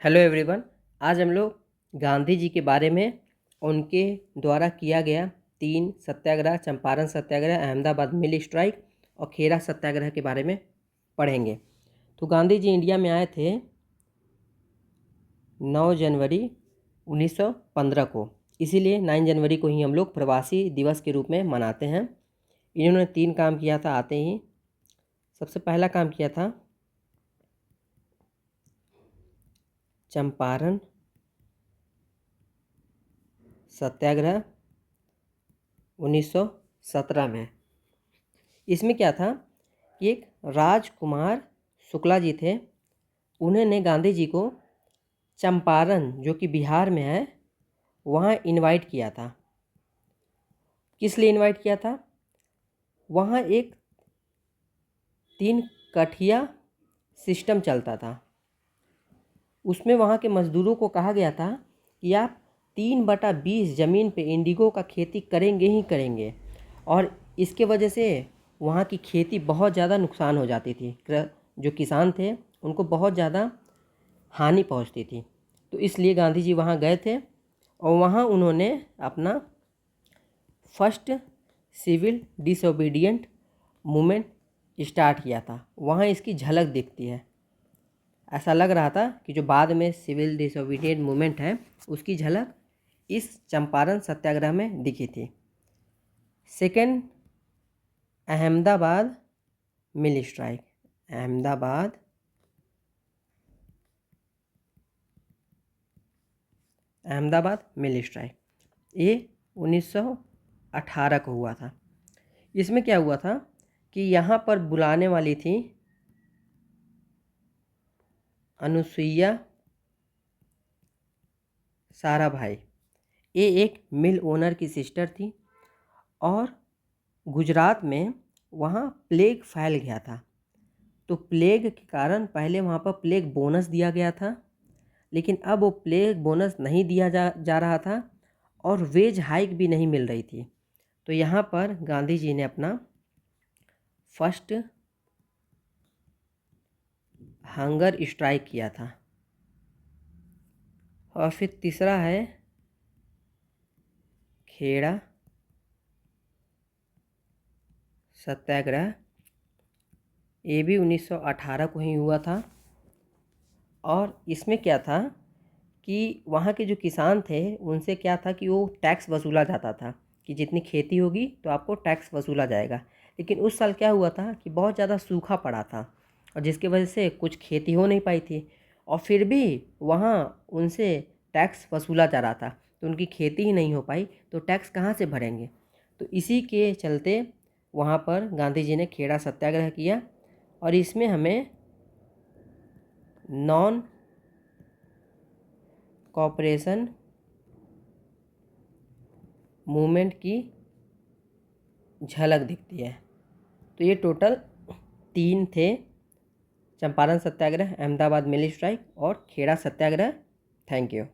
Hello everyone. आज हम लोग गांधी जी के बारे में उनके द्वारा किया गया 3 सत्याग्रह, चंपारण सत्याग्रह, अहमदाबाद मिल स्ट्राइक और खेड़ा सत्याग्रह के बारे में पढ़ेंगे। तो गांधी जी इंडिया में आए थे 9 जनवरी 1915 को, इसीलिए 9 जनवरी को ही हम लोग प्रवासी दिवस के रूप में मनाते हैं। इन्होंने 3 काम किया था आते ही। सबसे पहला काम किया था चंपारण सत्याग्रह 1917 में। इसमें क्या था कि एक राजकुमार शुक्ला जी थे, उन्होंने गांधी जी को चंपारण जो कि बिहार में है वहाँ इनवाइट किया था। किस लिए इनवाइट किया था? वहाँ एक 3 कठिया सिस्टम चलता था। उसमें वहाँ के मज़दूरों को कहा गया था कि आप 3/20 ज़मीन पे इंडिगो का खेती करेंगे ही करेंगे, और इसके वजह से वहाँ की खेती बहुत ज़्यादा नुकसान हो जाती थी। जो किसान थे उनको बहुत ज़्यादा हानि पहुँचती थी। तो इसलिए गांधी जी वहाँ गए थे और वहाँ उन्होंने अपना first civil disobedient movement start किया था। वहाँ इसकी झलक दिखती है। ऐसा लग रहा था कि जो बाद में सिविल डिसोबीडिएंट मूवमेंट है उसकी झलक इस चंपारण सत्याग्रह में दिखी थी। सेकेंड, अहमदाबाद मिल स्ट्राइक। अहमदाबाद मिल स्ट्राइक ये 1918 को हुआ था। इसमें क्या हुआ था कि यहाँ पर बुलाने वाली थी अनुसुईया साराभाई। ये एक मिल ओनर की सिस्टर थी और गुजरात में वहाँ प्लेग फैल गया था। तो प्लेग के कारण पहले वहाँ पर प्लेग बोनस दिया गया था, लेकिन अब वो प्लेग बोनस नहीं दिया जा रहा था और वेज हाइक भी नहीं मिल रही थी। तो यहाँ पर गांधी जी ने अपना फर्स्ट हंगर स्ट्राइक किया था। और फिर तीसरा है खेड़ा सत्याग्रह। ये भी 1918 को ही हुआ था। और इसमें क्या था कि वहाँ के जो किसान थे उनसे क्या था कि वो टैक्स वसूला जाता था कि जितनी खेती होगी तो आपको टैक्स वसूला जाएगा। लेकिन उस साल क्या हुआ था कि बहुत ज़्यादा सूखा पड़ा था और जिसकी वजह से कुछ खेती हो नहीं पाई थी, और फिर भी वहाँ उनसे टैक्स वसूला जा रहा था। तो उनकी खेती ही नहीं हो पाई तो टैक्स कहाँ से भरेंगे। तो इसी के चलते वहाँ पर गांधी जी ने खेड़ा सत्याग्रह किया। और इसमें हमें नॉन कॉपरेशन मूवमेंट की झलक दिखती है। तो ये टोटल 3 थे: चंपारण सत्याग्रह, अहमदाबाद मिल स्ट्राइक और खेड़ा सत्याग्रह। Thank you.